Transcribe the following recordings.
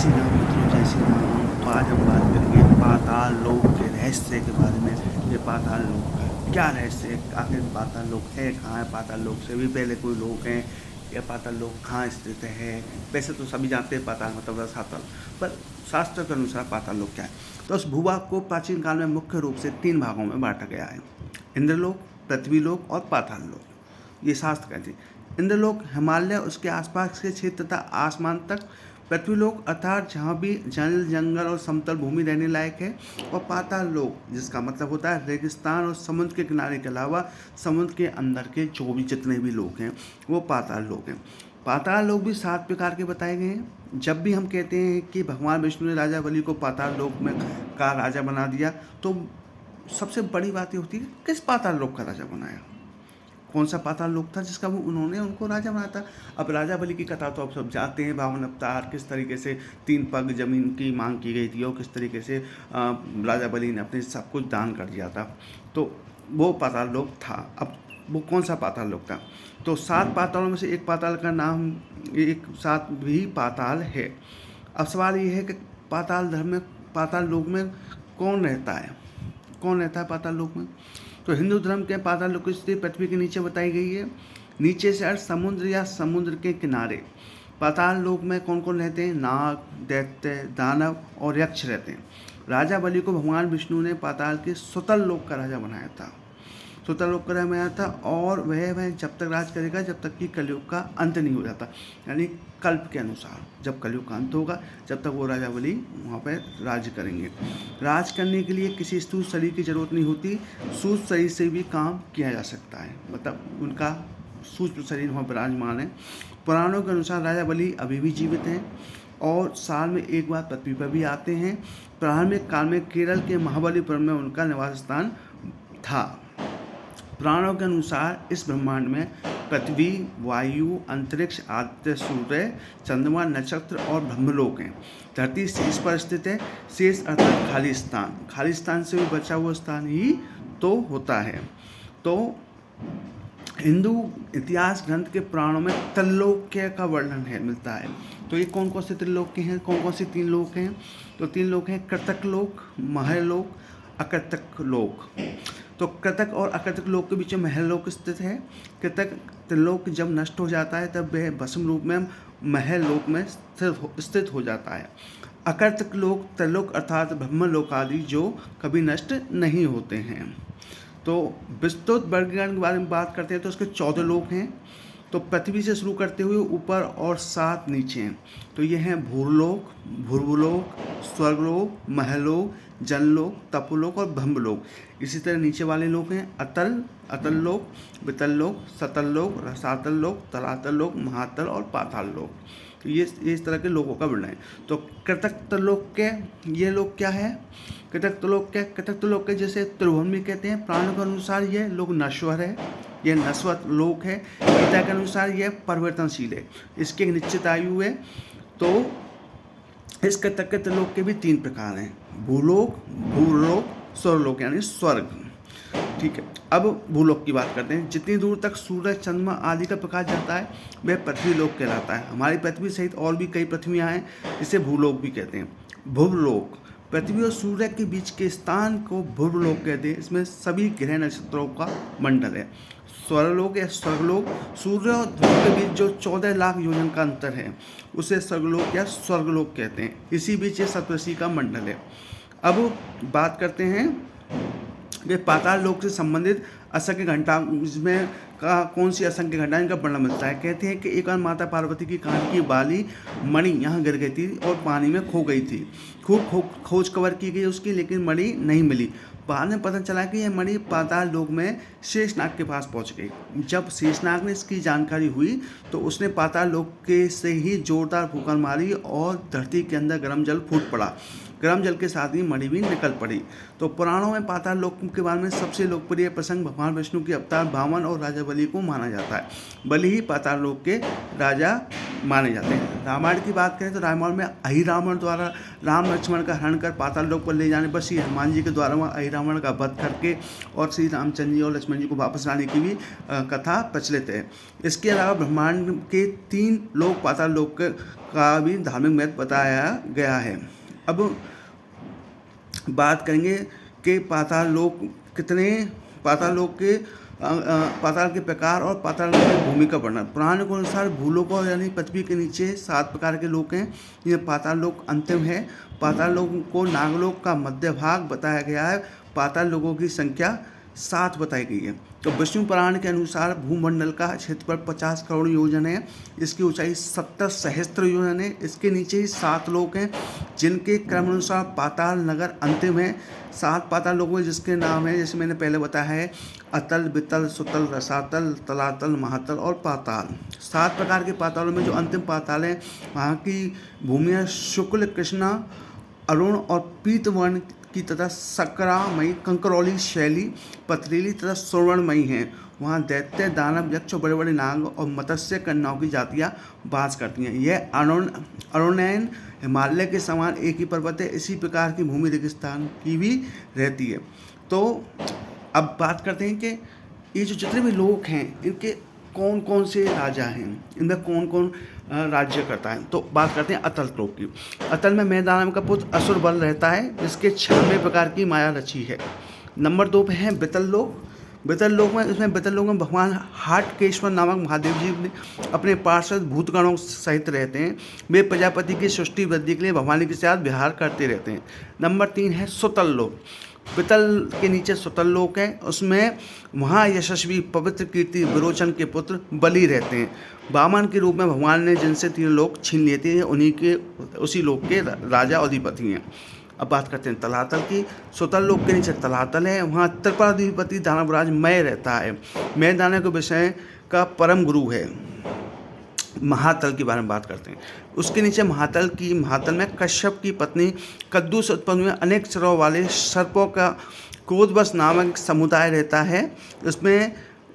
श्री राम मित्रों, जय श्री राम। तो आज हम बात करेंगे पाताल लोक के रहस्य के बारे में। ये पाताल लोक का क्या रहस्य है, आखिर पाताल लोक है कहाँ है, पाताल लोक से भी पहले कोई लोक हैं, या पाताल लोक कहाँ स्थित है। वैसे तो सभी जानते हैं पाताल मतलब रसातल, पर शास्त्र के अनुसार पाताल लोक क्या है। तो उस भूभाग को प्राचीन काल में मुख्य रूप से 3 भागों में बांटा गया है: इंद्रलोक, पृथ्वीलोक और पाताल लोक। ये शास्त्र कहते हैं। इंद्रलोक हिमालय, उसके आसपास के क्षेत्र तथा आसमान तक। पृथ्वीलोक अर्थात जहाँ भी जल, जंगल और समतल भूमि रहने लायक है। और पाताल लोक जिसका मतलब होता है रेगिस्तान और समुद्र के किनारे के अलावा समुद्र के अंदर के जो भी जितने भी लोग हैं वो पाताल लोक हैं। पाताल लोक भी 7 प्रकार के बताए गए हैं। जब भी हम कहते हैं कि भगवान विष्णु ने राजा बलि को पाताल लोक में का राजा बना दिया, तो सबसे बड़ी बात ये होती है किस पाताल लोक का राजा बनाया, कौन सा पाताल लोक था जिसका वो उन्होंने उनको राजा बनाया था। अब राजा बलि की कथा तो अब सब जानते हैं, 52 अवतार, किस तरीके से 3 पग जमीन की मांग की गई थी और किस तरीके से राजा बलि ने अपने सब कुछ दान कर दिया था। तो वो पाताल लोक था। अब वो कौन सा पाताल लोक था, तो 7 पातालों में से एक पाताल का नाम एक साथ भी पाताल है। अब सवाल ये है कि पाताल धर्म में, पाताल लोक में कौन रहता है, कौन रहता है पाताल लोक में। तो हिंदू धर्म के पाताल लोक की स्थिति पृथ्वी के नीचे बताई गई है। नीचे से अर्थ समुद्र या समुद्र के किनारे। पाताल लोक में कौन कौन रहते हैं, नाग, दैत्य, दानव और यक्ष रहते हैं। राजा बलि को भगवान विष्णु ने पाताल के सुतल लोक का राजा बनाया था, सुतल लोक का राजा बनाया था। और वह जब तक राज करेगा जब तक कि कलयुग का अंत नहीं हो जाता, यानी कल्प के अनुसार जब कलयुग का अंत होगा जब तक वो राजा बलि वहाँ पर राज्य करेंगे। राज करने के लिए किसी स्थूल शरीर की जरूरत नहीं होती, सूक्ष्म शरीर से भी काम किया जा सकता है, मतलब उनका सूक्ष्म शरीर वहाँ विराजमान है। पुराणों के अनुसार राजा बलि अभी भी जीवित हैं और साल में एक बार पृथ्वी पर भी आते हैं। प्रारंभिक काल में केरल के महाबलीपुरम में उनका निवास स्थान था। पुराणों के अनुसार इस ब्रह्मांड में पृथ्वी, वायु, अंतरिक्ष, आदित्य, सूर्य, चंद्रमा, नक्षत्र और ब्रह्मलोक हैं। धरती शीर्ष पर स्थित है। शेष अर्थात खाली स्थान, खाली स्थान से भी बचा हुआ स्थान ही तो होता है। तो हिंदू इतिहास ग्रंथ के पुराणों में त्रिलोक्य का वर्णन है मिलता है। तो ये कौन कौन से त्रिलोक्य हैं, कौन कौन से 3 लोक हैं, तो 3 लोक हैं: कृतक लोक, महलोक, अकृतक लोक। तो कृतक और अकृतक लोक के बीच में महलोक स्थित है। कृतक त्रिलोक जब नष्ट हो जाता है तब वह भस्म रूप में महलोक में स्थित हो जाता है। अकृतक लोक त्रिलोक अर्थात ब्रह्मलोक आदि जो कभी नष्ट नहीं होते हैं। तो विस्तृत वर्गीकरण के बारे में बात करते हैं तो उसके 14 लोक हैं। तो पृथ्वी से शुरू करते हुए ऊपर और 7 नीचे हैं। तो ये हैं भूलोक, भूर्भुलोक, स्वर्गलोक, महलोक, जनलोक, तपोलोक और ब्रह्मलोक। इसी तरह नीचे वाले लोक हैं अतल, अतल लोक, वितल लोक, सतल लोक, रसातल लोक, तलातल लोक, महातल और पाताल लोक। तो ये इस तरह के लोगों का वर्णन है। तो कृतक लोक के ये लोग क्या है, कृतक लोक के जैसे त्रिभुवन भी कहते हैं। प्राणों के अनुसार यह लोक नश्वर है, यह नश्वर लोक है। गीता के अनुसार यह परिवर्तनशील है, इसकी एक निश्चित आयु है। तो इस कृतक लोक के भी 3 प्रकार हैं: भूलोक, भूलोक, स्वर्गलोक यानी स्वर्ग। ठीक है, अब भूलोक की बात करते हैं। जितनी दूर तक सूरज, चंद्रमा आदि का प्रकाश जाता है वह पृथ्वी लोक कहलाता है। हमारी पृथ्वी सहित और भी कई पृथ्वियाँ हैं, इसे भूलोक भी कहते हैं। भूलोक पृथ्वी और सूर्य के बीच के स्थान को भूलोक कहते हैं। इसमें सभी ग्रह नक्षत्रों का मंडल है। स्वर्गलोक या स्वर्गलोक सूर्य और ध्रुव के बीच जो 14 लाख योजन का अंतर है उसे स्वर्गलोक या स्वर्गलोक कहते हैं। इसी बीच ये सप्तर्षि का मंडल है। अब बात करते हैं कि पाताल लोक से संबंधित असंख्य घंटा, इसमें का कौन सी असंख्य घंटा इनका वर्णन मिलता है। कहते हैं कि एक बार माता पार्वती की कान की बाली मणि यहाँ गिर गई थी और पानी में खो गई थी। खूब खोज खबर की गई उसकी, लेकिन मणि नहीं मिली। बाद में पता चला कि यह मणि पाताल लोक में शेषनाग के पास पहुंच गई। जब शेषनाग ने इसकी जानकारी हुई तो उसने पाताल लोक के से ही जोरदार फूंकन मारी और धरती के अंदर गर्म जल फूट पड़ा। गर्म जल के साथ ही मणि भी निकल पड़ी। तो पुराणों में पाताल लोक के बारे में सबसे लोकप्रिय प्रसंग भगवान विष्णु के अवतार वामन और राजा बलि को माना जाता है। बलि ही पाताल लोक के राजा माने जाते हैं। रामायण की बात करें तो रामायण में अहिरावण द्वारा राम लक्ष्मण का हरण कर पाताल लोक पर ले जाने पर श्री हनुमान जी के द्वारा वहाँ अहिरावण का वध करके और श्री रामचंद्र जी और लक्ष्मण जी को वापस लाने की भी कथा प्रचलित है। इसके अलावा ब्रह्मांड के 3 लोक पाताल लोक का भी धार्मिक महत्व बताया गया है। अब बात करेंगे कि पाताल लोक कितने, पाताल लोक के पाताल के प्रकार और पाताल लोक की भूमिका वर्णन। पुराण के अनुसार भूलोक यानी पृथ्वी के नीचे 7 प्रकार के लोक हैं। ये पाताल लोक अंतिम है। पाताल लोक को नागलोक का मध्य भाग बताया गया है। पाताल लोकों की संख्या 7 बताई गई है। तो विष्णु पुराण के अनुसार भूमंडल का क्षेत्रफल 50 करोड़ योजन है। इसकी ऊंचाई 70 सहस्त्र योजन है। इसके नीचे ही 7 लोक हैं जिनके क्रमानुसार पाताल नगर अंतिम है। 7 पाताल लोक में जिसके नाम है, जैसे मैंने पहले बताया है, अतल, वितल, सुतल, रसातल, तलातल, महातल और पाताल। 7 प्रकार के पातालों में जो अंतिम पाताल है वहाँ की भूमियाँ शुक्ल, कृष्णा, अरुण और पीतवर्ण की तथा सकरामयी, कंकरौली, शैली, पथरीली तथा सुवर्णमयी हैं। वहाँ दैत्य, दानव, यक्ष, बड़े बड़े नाग और मत्स्य कन्याओं की जातियाँ वास करती हैं। यह अरुणैन हिमालय के समान एक ही पर्वत है। इसी प्रकार की भूमि रेगिस्तान की भी रहती है। तो अब बात करते हैं कि ये जो जितने भी लोग हैं इनके कौन कौन से राजा हैं, इनमें कौन कौन राज्य करता है। तो बात करते हैं अतल लोक की। अतल में मैदान का पुत्र असुर बल रहता है, जिसके 96 प्रकार की माया रची है। नंबर 2 पे है वितल लोक। वितल लोक में भगवान हाटकेश्वर नामक महादेव जी अपने पार्षद भूतगणों सहित रहते हैं। वे प्रजापति की सृष्टि वृद्धि के लिए भवानी के साथ विहार करते रहते हैं। नंबर 3 है सुतल लोक। पितल के नीचे सुतल लोक है। उसमें महायशस्वी पवित्र कीर्ति विरोचन के पुत्र बलि रहते हैं। वामन के रूप में भगवान ने जिनसे 3 लोक छीन लिए थे, उसी लोक के राजा और अधिपति हैं। अब बात करते हैं तलातल की। सुतल लोक के नीचे तलातल है। वहाँ त्रिपुराधिपति दानवराज मय रहता है। मय दानव के विषय का परम गुरु है। महातल के बारे में बात करते हैं। उसके नीचे महातल में कश्यप की पत्नी कद्दू से उत्पन्न हुए अनेक सिरों वाले सर्पों का क्रोधवश नामक एक समुदाय रहता है।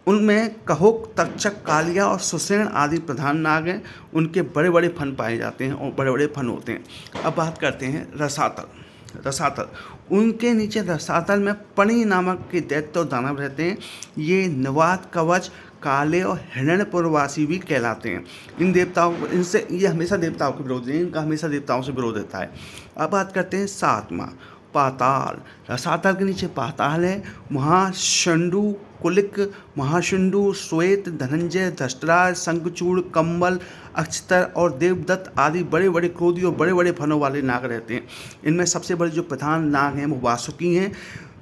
उनमें कहुक, तक्षक, कालिया और सुसेन आदि प्रधान नाग हैं। उनके बड़े बड़े फन पाए जाते हैं और बड़े बड़े फन होते हैं। अब बात करते हैं रसातल। उनके नीचे रसातल में पणि नामक के दैत्य और दानव रहते हैं। ये निवात, कवच, काले और हिरण्यपुरवासी भी कहलाते हैं। इन देवताओं इनसे ये हमेशा देवताओं के विरोध है, इनका हमेशा देवताओं से विरोध रहता है। अब बात करते हैं 7वां पाताल। रसातल के नीचे पाताल है। महाशंडु, कुलिक, महाशुंडु, श्वेत, धनंजय, धष्टराज, शंखचूड़, कंबल, अक्षतर और देवदत्त आदि बड़े बड़े क्रोधी और बड़े बड़े फनों वाले नाग रहते हैं। इनमें सबसे बड़े जो प्रधान नाग हैं वो वासुकी हैं।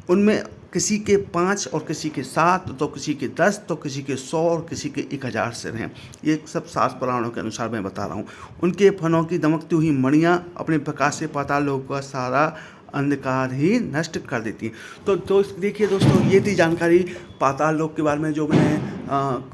उनमें किसी के 5 और किसी के 7, तो किसी के 10, तो किसी के 100 और किसी के 1000 सिर हैं। ये सब शास्त्र पुराणों के अनुसार मैं बता रहा हूँ। उनके फनों की दमकती हुई मणियाँ अपने प्रकाश से पाताल लोक का सारा अंधकार ही नष्ट कर देती हैं। तो देखिए दोस्तों, ये थी जानकारी पाताल लोक के बारे में जो मैंने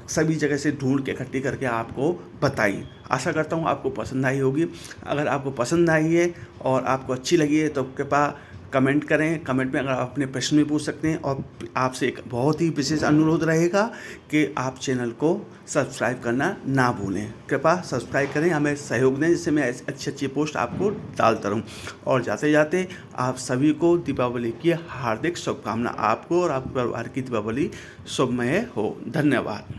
सभी जगह से ढूंढ के इकट्ठी करके आपको बताई। आशा करता हूँ आपको पसंद आई होगी। अगर आपको पसंद आई है और आपको अच्छी लगी है तो कृपया कमेंट करें। कमेंट में अगर आप अपने प्रश्न भी पूछ सकते हैं। और आपसे एक बहुत ही विशेष अनुरोध रहेगा कि आप चैनल को सब्सक्राइब करना ना भूलें। कृपया सब्सक्राइब करें, हमें सहयोग दें, जिससे मैं अच्छी अच्छी पोस्ट आपको डालता रहूं। और जाते जाते आप सभी को दीपावली की हार्दिक शुभकामना। आपको और आपके परिवार की दीपावली शुभमय हो। धन्यवाद।